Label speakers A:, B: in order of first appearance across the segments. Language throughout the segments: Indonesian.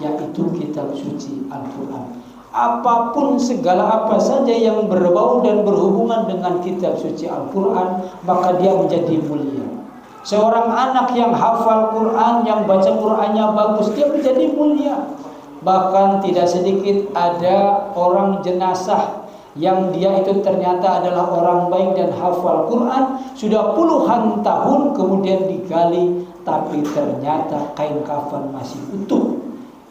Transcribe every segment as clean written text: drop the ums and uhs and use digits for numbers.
A: yaitu kitab suci Al-Quran. Apapun segala apa saja yang berbau dan berhubungan dengan kitab suci Al-Quran, maka dia menjadi mulia. Seorang anak yang hafal Quran, yang baca Qurannya bagus, dia menjadi mulia. Bahkan tidak sedikit ada orang jenazah yang dia itu ternyata adalah orang baik dan hafal Quran, sudah puluhan tahun kemudian digali, tapi ternyata kain kafan masih utuh.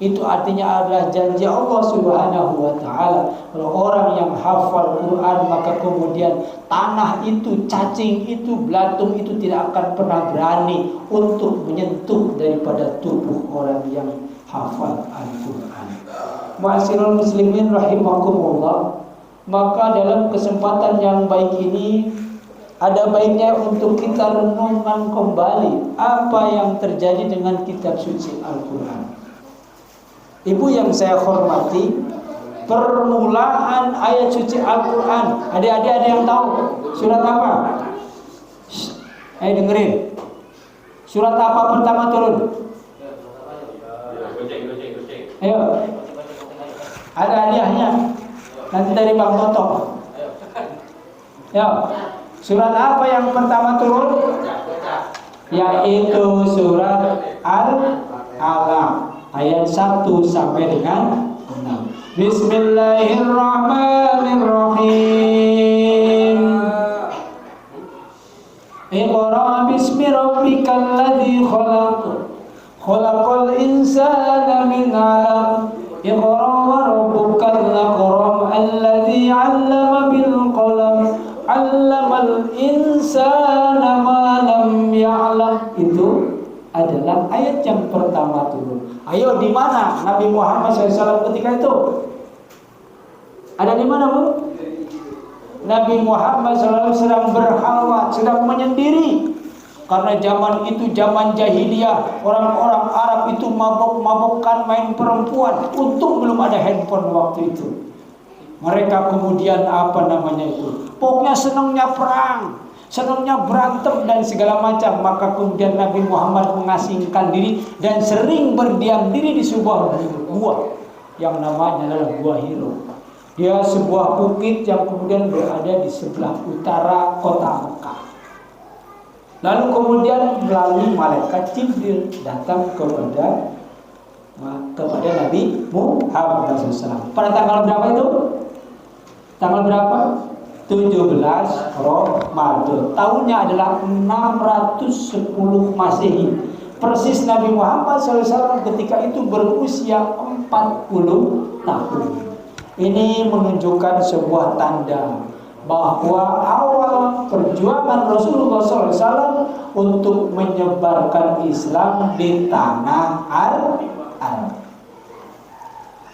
A: Itu artinya adalah janji Allah Subhanahu wa ta'ala. Kalau orang yang hafal Quran, maka kemudian tanah itu, cacing itu, belatung itu tidak akan pernah berani untuk menyentuh daripada tubuh orang yang hafal Al-Quran. Ma'asyiral muslimin rahimakumullah. Maka dalam kesempatan yang baik ini, ada baiknya untuk kita renungkan kembali apa yang terjadi dengan kitab suci Al-Quran. Ibu yang saya hormati, permulaan ayat suci Al-Quran, adik-adik ada yang tahu surat apa? Ayo dengerin. Surat apa pertama turun? Ayo. Ada hadiahnya. Nanti dari Bang Toto. Ya. Surat apa yang pertama turun? Yaitu surat Al-Alaq. Ayat 1 sampai dengan 6. Bismillahirrahmanirrahim. Iqra bismi rabbikal ladzi khalaq. Khalaqal insana min 'alaq. Iqra wa rabbukal akram alladzi 'allama bil qalam. 'Allamal insana ma lam ya'lam. Itu adalah ayat yang pertama turun. Ayo, di mana Nabi Muhammad SAW ketika itu? Ada di mana, Bu? Nabi Muhammad SAW sedang berhalwat, sedang menyendiri. Karena zaman itu zaman jahiliyah, orang-orang Arab itu mabok-mabokkan, main perempuan. Untung belum ada handphone waktu itu. Mereka kemudian pokoknya senangnya perang, senangnya berantem dan segala macam. Maka kemudian Nabi Muhammad mengasingkan diri dan sering berdiam diri di sebuah gua yang namanya adalah Gua Hiro. Dia sebuah bukit yang kemudian berada di sebelah utara kota Mekah. Lalu kemudian melalui malaikat Jibril datang kepada Nabi Muhammad SAW. Pada tanggal berapa itu? Tanggal berapa? 17 Ramadan. Tahunnya adalah 610 Masehi. Persis Nabi Muhammad SAW ketika itu berusia 40 tahun. Ini menunjukkan sebuah tanda bahwa awal perjuangan Rasulullah SAW untuk menyebarkan Islam di tanah Arab.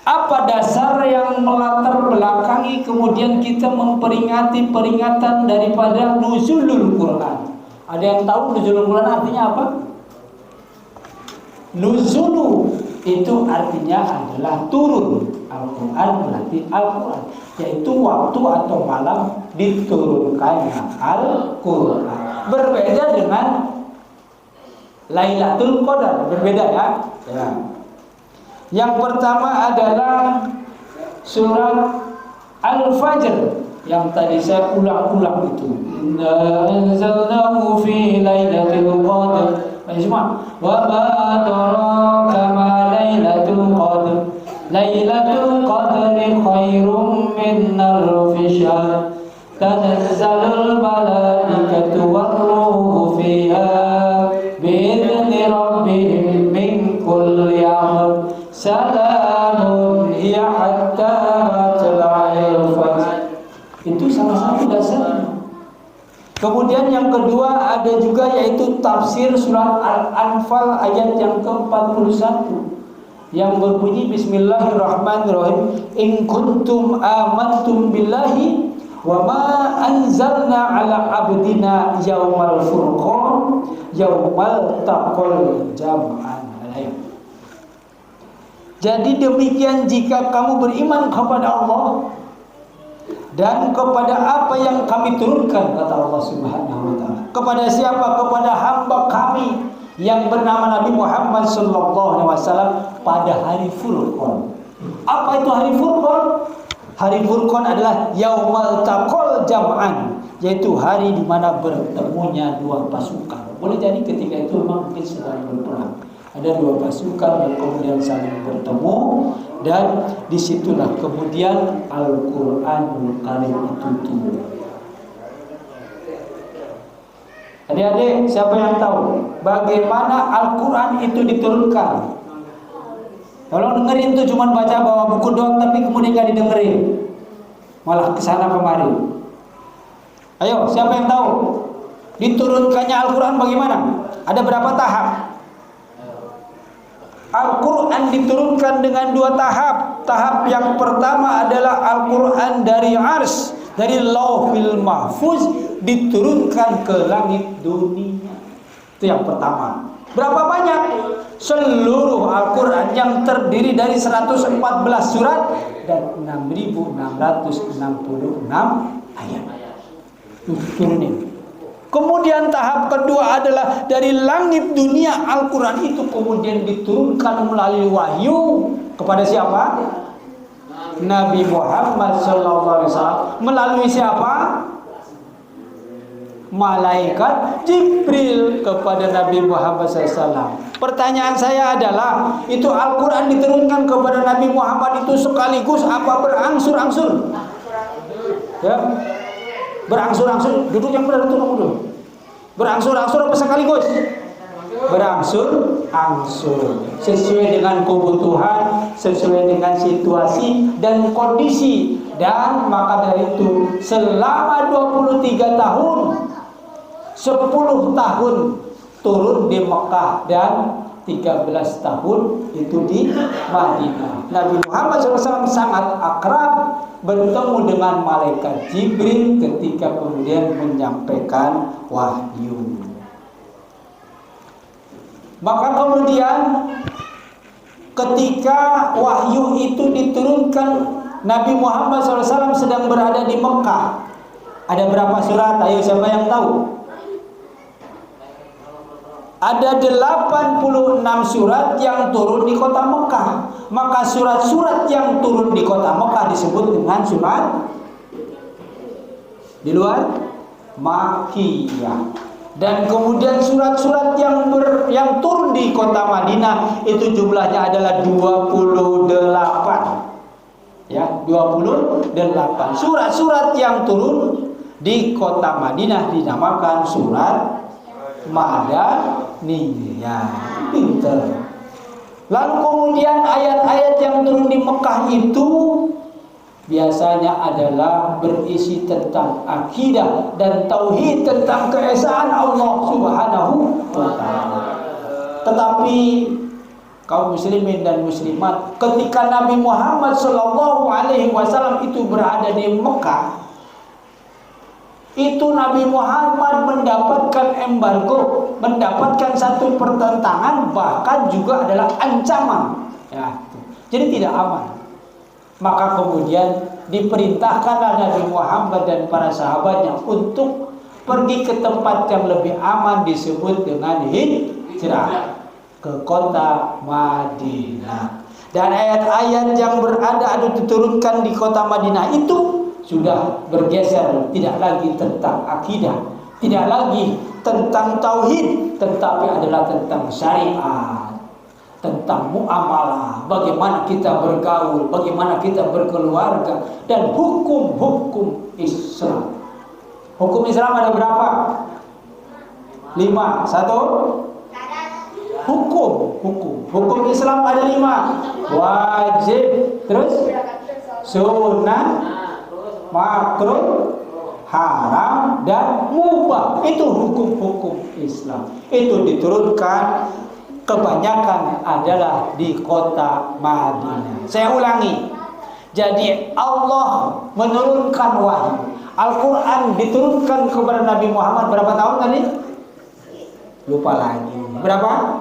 A: Apa dasar yang melatar belakangi kemudian kita memperingati peringatan daripada nuzulul Quran? Ada yang tahu nuzulul Quran artinya apa? Nuzulu itu artinya adalah turun. Al-Quran berarti Al-Quran, yaitu waktu atau malam diturunkannya Al-Quran. Berbeda dengan Lailatul Qadar, berbeda ya. Yang pertama adalah surat Al-Fajr yang tadi saya ulang-ulang itu. Inna anzalnahu fi lailatul qadr. Semua. Wa ma adraka ma lailatul qadr. Lailatul qadri khairum min alfi syahr. Tanazzalul malaikatu war-ruhu fiha bi'izni rabbihim min kulli amr. Salamun hiya hatta matla'il fajr. Itu salah satu dasarnya. Kemudian yang kedua ada juga yaitu tafsir surat Al-Anfal ayat yang ke-41 yang berbunyi Bismillahirrahmanirrahim. In kuntum amantum billahi wa ma anzalna ala abdina yaumal furqan yaumal taqal jam'an. Jadi demikian jika kamu beriman kepada Allah dan kepada apa yang kami turunkan, kata Allah Subhanahu wa ta'ala. Kepada siapa? Kepada hamba kami yang bernama Nabi Muhammad SAW pada hari Furqan. Apa itu hari Furqan? Hari Furqan adalah Yaumal Taqal Jam'an, yaitu hari di mana bertemunya dua pasukan. Boleh jadi ketika itu memang mungkin sedang berperang. Ada dua pasukan yang kemudian saling bertemu, dan disitulah kemudian Al-Quranul Karim itu turun. Adik-adik, siapa yang tahu bagaimana Al-Quran itu diturunkan? Kalau dengerin tuh cuma baca bawa buku doang, tapi kemudian gak didengerin, malah kesana kemari. Ayo, siapa yang tahu diturunkannya Al-Quran bagaimana? Ada berapa tahap? Al-Quran diturunkan dengan dua tahap. Tahap yang pertama adalah Al-Quran dari Ars, dari Lauhil Mahfuz, diturunkan ke langit dunia. Itu yang pertama. Berapa banyak? Seluruh Al-Quran yang terdiri dari 114 surat dan 6.666 ayat. Turunin. Kemudian tahap kedua adalah dari langit dunia, Al-Quran itu kemudian diturunkan melalui wahyu kepada siapa? Nabi Muhammad SAW. Melalui siapa? Malaikat Jibril kepada Nabi Muhammad SAW. Pertanyaan saya adalah, itu Al-Quran diturunkan kepada Nabi Muhammad itu sekaligus apa berangsur-angsur? Ya, berangsur-angsur. Duduk yang benar itu kamu dulu. Berangsur-angsur apa sekaligus? Berangsur-angsur, sesuai dengan kebutuhan, sesuai dengan situasi dan kondisi. Dan maka dari itu selama 23 tahun 10 tahun turun di Mekah dan 13 tahun itu di Madinah. Nabi Muhammad SAW sangat akrab bertemu dengan malaikat Jibril ketika kemudian menyampaikan wahyu. Maka kemudian ketika wahyu itu diturunkan, Nabi Muhammad SAW sedang berada di Mekah. Ada berapa surat? Ayo, siapa yang tahu? Ada 86 surat yang turun di kota Mekah. Maka surat-surat yang turun di kota Mekah disebut dengan surat di luar Makkiyah. Dan kemudian surat-surat yang turun di kota Madinah itu jumlahnya adalah 28. Ya, 28. Surat-surat yang turun di kota Madinah dinamakan surat Madaniyah. Pinter. Lalu kemudian ayat-ayat yang turun di Mekah itu biasanya adalah berisi tentang akidah dan tauhid, tentang keesaan Allah Subhanahu wa ta'ala. Tetapi kaum muslimin dan muslimat, ketika Nabi Muhammad SAW itu berada di Mekah, itu Nabi Muhammad mendapatkan embargo, mendapatkan satu pertentangan, bahkan juga adalah ancaman. Ya, jadi tidak aman. Maka kemudian diperintahkanlah Nabi Muhammad dan para sahabatnya untuk pergi ke tempat yang lebih aman, disebut dengan hijrah ke kota Madinah. Dan ayat-ayat yang diturunkan di kota Madinah itu sudah bergeser, tidak lagi tentang akidah, tidak lagi tentang tauhid, tetapi adalah tentang syariat, tentang muamalah, bagaimana kita bergaul, bagaimana kita berkeluarga, dan hukum-hukum Islam. Hukum Islam ada berapa? 5. 1. Hukum Islam ada 5. Wajib, terus sunnah, makruh, haram, dan mubah. Itu hukum-hukum Islam. Itu diturunkan kebanyakan adalah di kota Madinah. Saya ulangi. Jadi Allah menurunkan wahyu. Al-Quran diturunkan kepada Nabi Muhammad berapa tahun tadi? Lupa lagi. Berapa?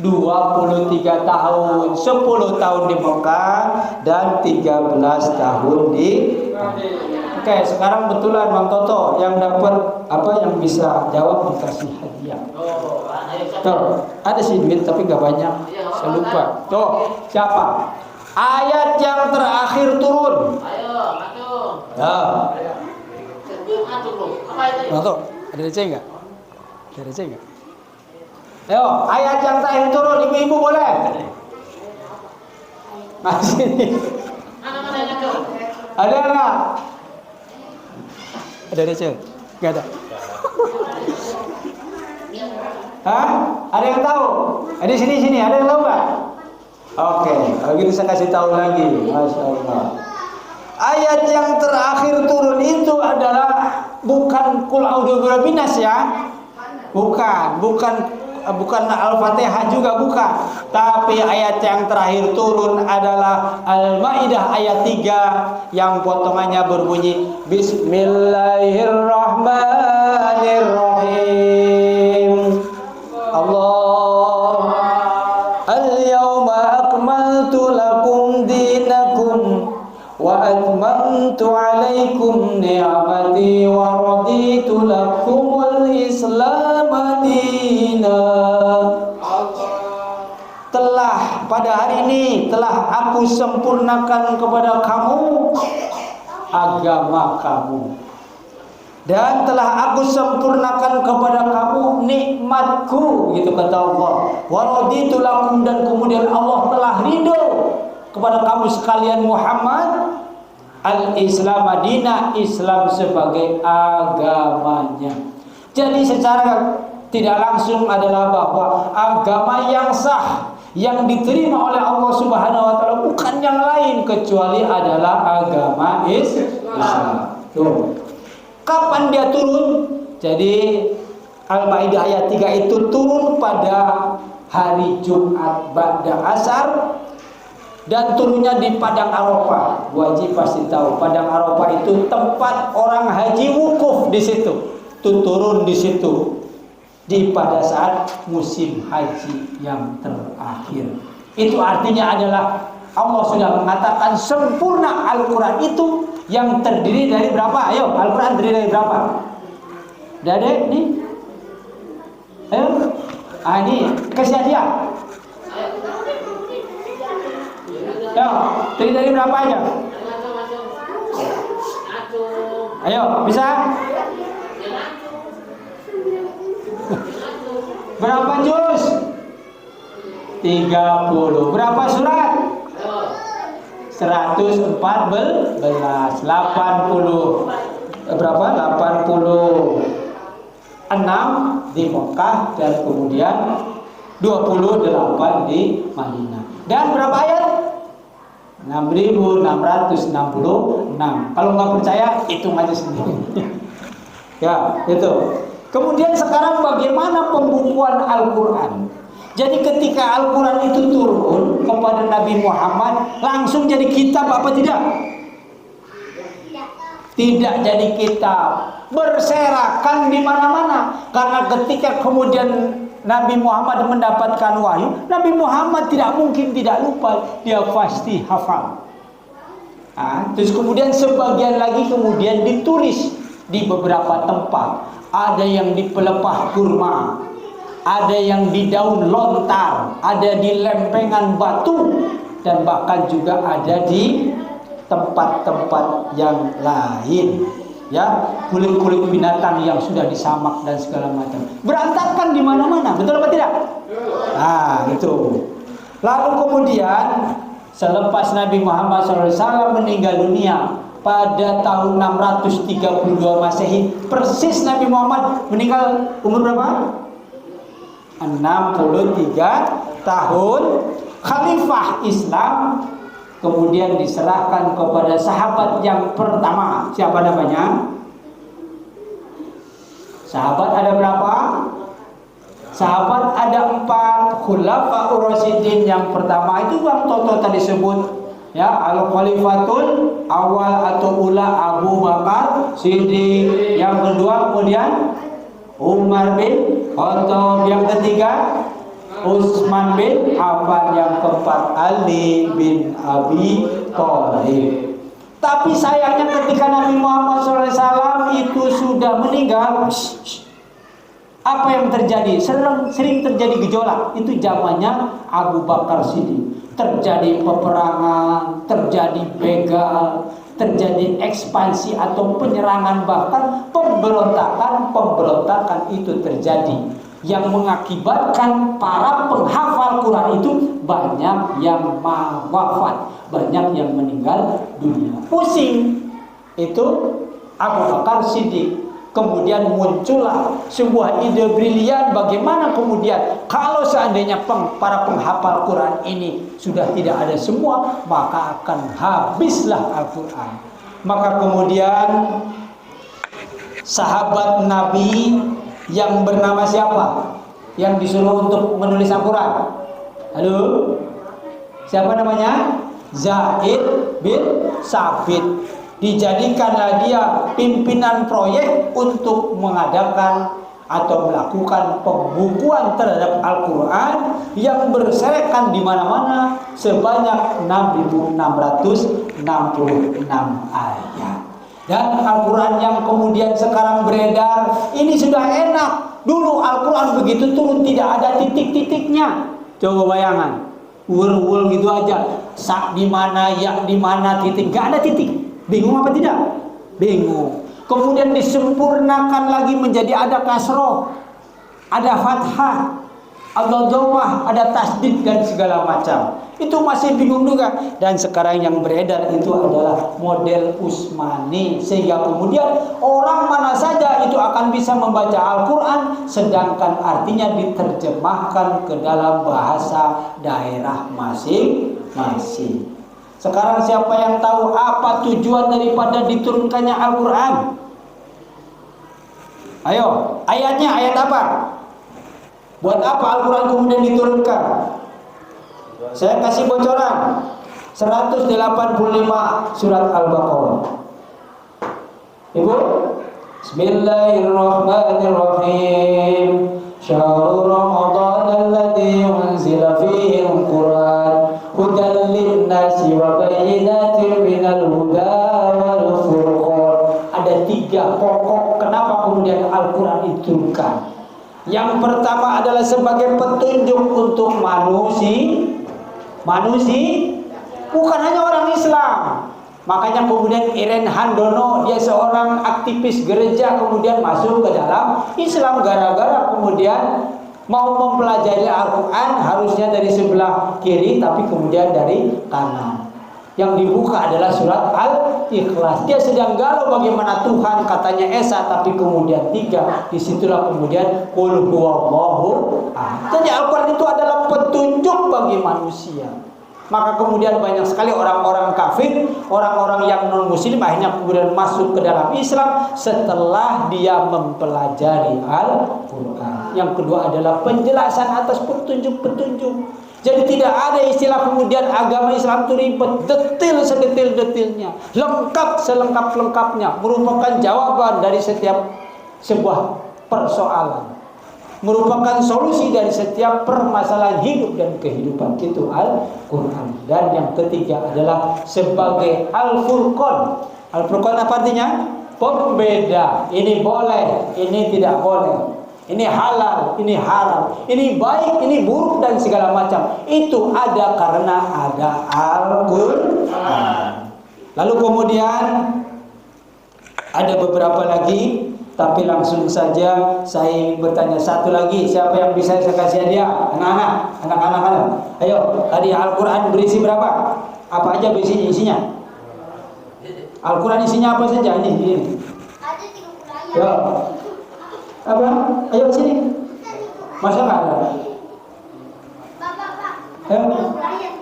A: 23 tahun. 10 tahun di Mekah dan 13 tahun di Madinah. Oke, sekarang betulan Bang Toto yang dapat yang bisa jawab dikasih hadiah. Tuh, ada sih duit tapi gak banyak. Saya lupa. Tuh, siapa? Ayat yang terakhir turun.
B: Ayo, ngatur.
A: Ya.
B: Ngatur lu. Apa itu?
A: Bang Toto, ada receh enggak? Ada receh enggak? Ayo, ayat yang terakhir turun, ibu-ibu boleh? Masih nih.
B: Mana ngatur?
A: Ada enggak? Ada receh? Enggak ada. Hah? Ada yang tahu? Ada sini, ada yang tahu enggak? Oke, kalau gitu saya kasih tahu lagi. Masya Allah. Ayat yang terakhir turun itu adalah bukan Qul a'udzu birabbil nas ya. Bukan Al-Fatihah juga bukan. Tapi ayat yang terakhir turun adalah Al-Maidah ayat 3 yang potongannya berbunyi Bismillahirrahmanirrahim. Allah Al-yawma akmaltu lakum dinakum wa atmamtu alaikum ni'mati wa raditu lakumul Islam madina. Telah pada hari ini telah aku sempurnakan kepada kamu agama kamu, dan telah aku sempurnakan kepada kamu nikmatku, gitu kata Allah. Wa raditu lakum, dan kemudian Allah telah ridho kepada kamu sekalian Muhammad al-Islam Madinah, Islam sebagai agamanya. Jadi secara tidak langsung adalah bahwa agama yang sah yang diterima oleh Allah Subhanahu wa taala bukan yang lain kecuali adalah agama Islam. Tuh. Kapan dia turun? Jadi Al-Maidah ayat 3 itu turun pada hari Jumat ba'da asar, dan turunnya di Padang Arafah. Bu Haji pasti tahu Padang Arafah itu tempat orang haji wukuf di situ. Itu turun di situ pada saat musim haji yang terakhir. Itu artinya adalah Allah sudah mengatakan sempurna Al-Quran itu yang terdiri dari berapa? Ayo, Al-Quran terdiri dari berapa? Dari nih? Ayo, ini kasih hadiah. Ayo, terdiri dari berapa aja? Ayo, bisa? Berapa juz? 30. Berapa surat? 114. 80. Berapa? 86 di Mekah, dan kemudian 28 di Madinah. Dan berapa ayat? 6.666. Kalau nggak percaya, hitung aja sendiri. Ya, itu. Kemudian sekarang bagaimana pembukuan Al-Quran? Jadi ketika Al-Quran itu turun kepada Nabi Muhammad, langsung jadi kitab apa tidak? Tidak jadi kitab, berserakan di mana-mana. Karena ketika kemudian Nabi Muhammad mendapatkan wahyu, Nabi Muhammad tidak mungkin tidak lupa, dia pasti hafal. Terus kemudian sebagian lagi kemudian ditulis di beberapa tempat. Ada yang di pelepah kurma, ada yang di daun lontar, ada di lempengan batu, dan bahkan juga ada di tempat-tempat yang lain. Ya, kulit-kulit binatang yang sudah disamak dan segala macam. Berantakan di mana-mana, betul apa tidak? Itu. Lalu kemudian selepas Nabi Muhammad SAW meninggal dunia pada tahun 632 Masehi, persis Nabi Muhammad meninggal umur berapa? 63 tahun. Khalifah Islam kemudian diserahkan kepada sahabat yang pertama. Siapa namanya? Sahabat ada berapa? Sahabat ada 4. Khulafaur Rasyidin yang pertama itu Bang Toto tadi sebut. Ya, Al-Khalifatul awal atau ula Abu Bakar Siddiq. Yang kedua kemudian Umar bin Khattab. Yang ketiga Utsman bin Affan. Yang keempat Ali bin Abi Thalib. Tapi sayangnya ketika Nabi Muhammad SAW itu sudah meninggal, apa yang terjadi? Sering terjadi gejolak. Itu zamannya Abu Bakar Siddiq. Terjadi peperangan, terjadi begal, terjadi ekspansi atau penyerangan, bahkan pemberontakan itu terjadi, yang mengakibatkan para penghafal Quran itu banyak yang wafat, banyak yang meninggal dunia. Pusing itu Abu Bakar Siddiq. Kemudian muncullah sebuah ide brilian, bagaimana kemudian kalau seandainya para penghafal Quran ini sudah tidak ada semua, maka akan habislah Al-Quran. Maka kemudian sahabat Nabi yang bernama siapa? Yang disuruh untuk menulis Al-Quran? Halo? Siapa namanya? Zaid bin Sabit. Dijadikanlah dia pimpinan proyek untuk mengadakan atau melakukan pembukuan terhadap Al-Quran yang berserakan di mana-mana sebanyak 6.666 ayat. Dan Al-Quran yang kemudian sekarang beredar ini sudah enak. Dulu Al-Quran begitu turun tidak ada titik-titiknya. Coba bayangan, wul gitu aja. Sak di mana, ya di mana, titik, gak ada titik. Bingung apa tidak? Bingung. Kemudian disempurnakan lagi menjadi ada kasroh, ada fathah, ada dhammah, ada tasdid dan segala macam. Itu masih bingung juga. Dan sekarang yang beredar itu adalah model Utsmani, sehingga kemudian orang mana saja itu akan bisa membaca Al-Quran, sedangkan artinya diterjemahkan ke dalam bahasa daerah masing-masing. Sekarang siapa yang tahu apa tujuan daripada diturunkannya Al-Quran? Ayo, ayatnya ayat apa? Buat apa Al-Quran kemudian diturunkan? Saya kasih bocoran 185 surat Al-Baqarah. Ibu, Bismillahirrahmanirrahim. Syahrul Ramadan alladzi unzila fihi al-Quran hudan lin-nasi wa bayyinatin minal huda wal furqan. Ada 3 pokok kenapa kemudian Al-Quran diturunkan. Yang pertama adalah sebagai petunjuk untuk manusia, bukan hanya orang Islam. Makanya kemudian Irene Handono, dia seorang aktivis gereja, kemudian masuk ke dalam Islam gara-gara kemudian mau mempelajari Al-Quran harusnya dari sebelah kiri, tapi kemudian dari kanan. Yang dibuka adalah surat Al-Ikhlas. Dia sedang galau bagaimana Tuhan katanya Esa, tapi kemudian 3. Disitulah kemudian Qul huwallahu ahad. Jadi Al-Quran itu adalah petunjuk bagi manusia. Maka kemudian banyak sekali orang-orang kafir, orang-orang yang non-muslim akhirnya kemudian masuk ke dalam Islam setelah dia mempelajari Al-Quran. Yang kedua adalah penjelasan atas petunjuk-petunjuk. Jadi tidak ada istilah kemudian agama Islam itu ribet, detil sedetil-detilnya, lengkap selengkap-lengkapnya, merupakan jawaban dari setiap sebuah persoalan, merupakan solusi dari setiap permasalahan hidup dan kehidupan. Itu Al-Quran. Dan yang ketiga adalah sebagai Al-Furqan. Al-Furqan apa artinya? Pembeda. Ini boleh, ini tidak boleh. Ini halal, ini haram, ini baik, ini buruk dan segala macam. Itu ada karena ada Al-Quran. Lalu kemudian ada beberapa lagi, tapi langsung saja saya bertanya satu lagi, siapa yang bisa saya kasih hadiah? Anak-anak. Ayo, tadi Al-Quran berisi berapa? Apa aja isinya? Al-Quran isinya apa saja? Ini.
C: Ada 30 ayat.
A: Yo. Apa? Ayo sini. Masa nggak ada?
C: Bapak.
A: Ayo.
C: 30 ayat.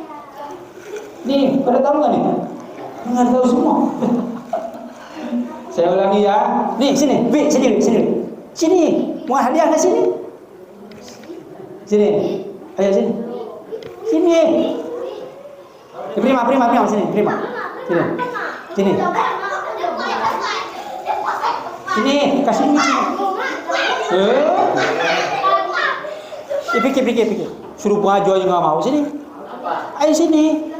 A: Nih, pada tahu nggak nih? Nggak tahu semua. Saya ulangi ya. Nih, sini. Bi, sini. Sini. Mau hadiah nggak sini? Sini. Ayo sini. Sini. Prima sini. Prima. Sini. Sini, kasih ini. Pikir. Suruh baju aja nggak mau. Sini. Ayo sini.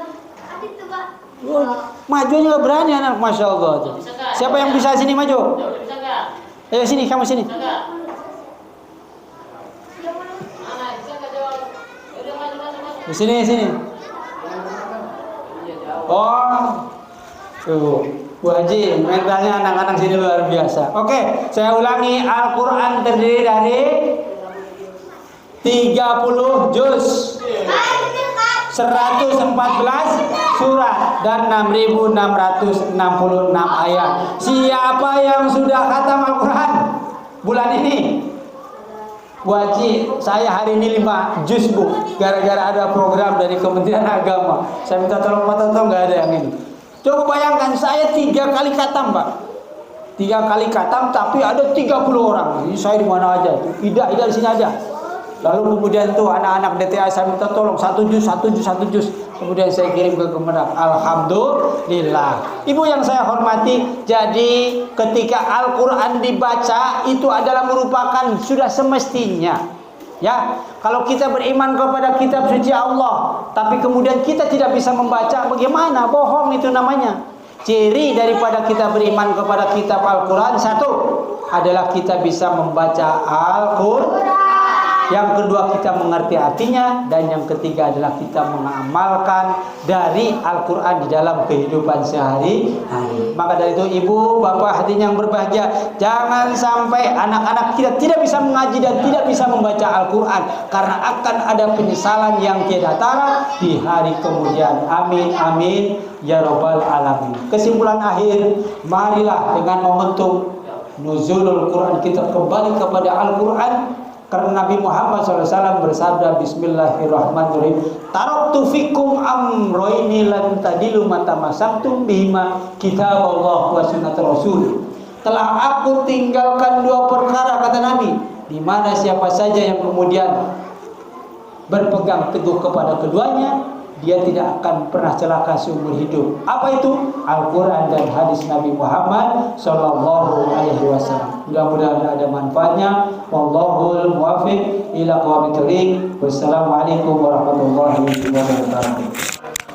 A: Maju nggak berani anak, masya Allah. Siapa yang bisa sini maju?
B: Bisa nggak?
A: Ayo sini, kamu sini.
B: Bisa nggak? Mana? Bisa nggak jawab? Udah maju.
A: Di sini, sini.
B: Iya jawab.
A: Oh, tuh, Bu Haji, mentalnya anak-anak sini luar biasa. Oke, saya ulangi, Al-Quran terdiri dari 30 juz, 114 surat dan 6.666 ayat. Siapa yang sudah khatam Al-Quran bulan ini? Bu Haji, saya hari ini 5 juz, Bu. Gara-gara ada program dari Kementerian Agama. Saya minta tolong Pak Toto, nggak ada yang ini. Coba bayangkan, saya 3 kali khatam, Pak. 3 kali khatam, tapi ada 30 orang. Ini saya di mana aja? Tidak di sini aja. Lalu kemudian tuh anak-anak DTA saya minta tolong 1 juz. Kemudian saya kirim ke Kemenang. Alhamdulillah. Ibu yang saya hormati, jadi ketika Al-Quran dibaca itu adalah merupakan sudah semestinya. Ya, kalau kita beriman kepada kitab suci Allah, tapi kemudian kita tidak bisa membaca, bagaimana? Bohong itu namanya. Ciri daripada kita beriman kepada kitab Al-Quran, satu adalah kita bisa membaca Al-Quran. Yang kedua, kita mengerti artinya. Dan yang ketiga adalah kita mengamalkan dari Al-Quran di dalam kehidupan sehari-hari. Maka dari itu, ibu, bapak hadirin yang berbahagia, jangan sampai anak-anak kita tidak bisa mengaji dan tidak bisa membaca Al-Quran, karena akan ada penyesalan yang tiada tara di hari kemudian. Amin, amin, ya Rabbal Alamin. Kesimpulan akhir, marilah dengan momentum nuzulul Quran kita kembali kepada Al-Quran. Karena Nabi Muhammad SAW bersabda, Bismillahirrahmanirrahim, taraktu fikum amroini lan tadilu matamasaktum bihima kitab Allah wa sunnat Rasul. Telah aku tinggalkan 2 perkara, kata Nabi, di mana siapa saja yang kemudian berpegang teguh kepada keduanya, dia tidak akan pernah celaka seumur hidup. Apa itu? Al-Quran dan hadis Nabi Muhammad Sallallahu Alaihi Wasallam. Mudah-mudahan ada manfaatnya. Wallahul muwaffiq ila aqwamit thoriq. Wassalamualaikum warahmatullahi wabarakatuh.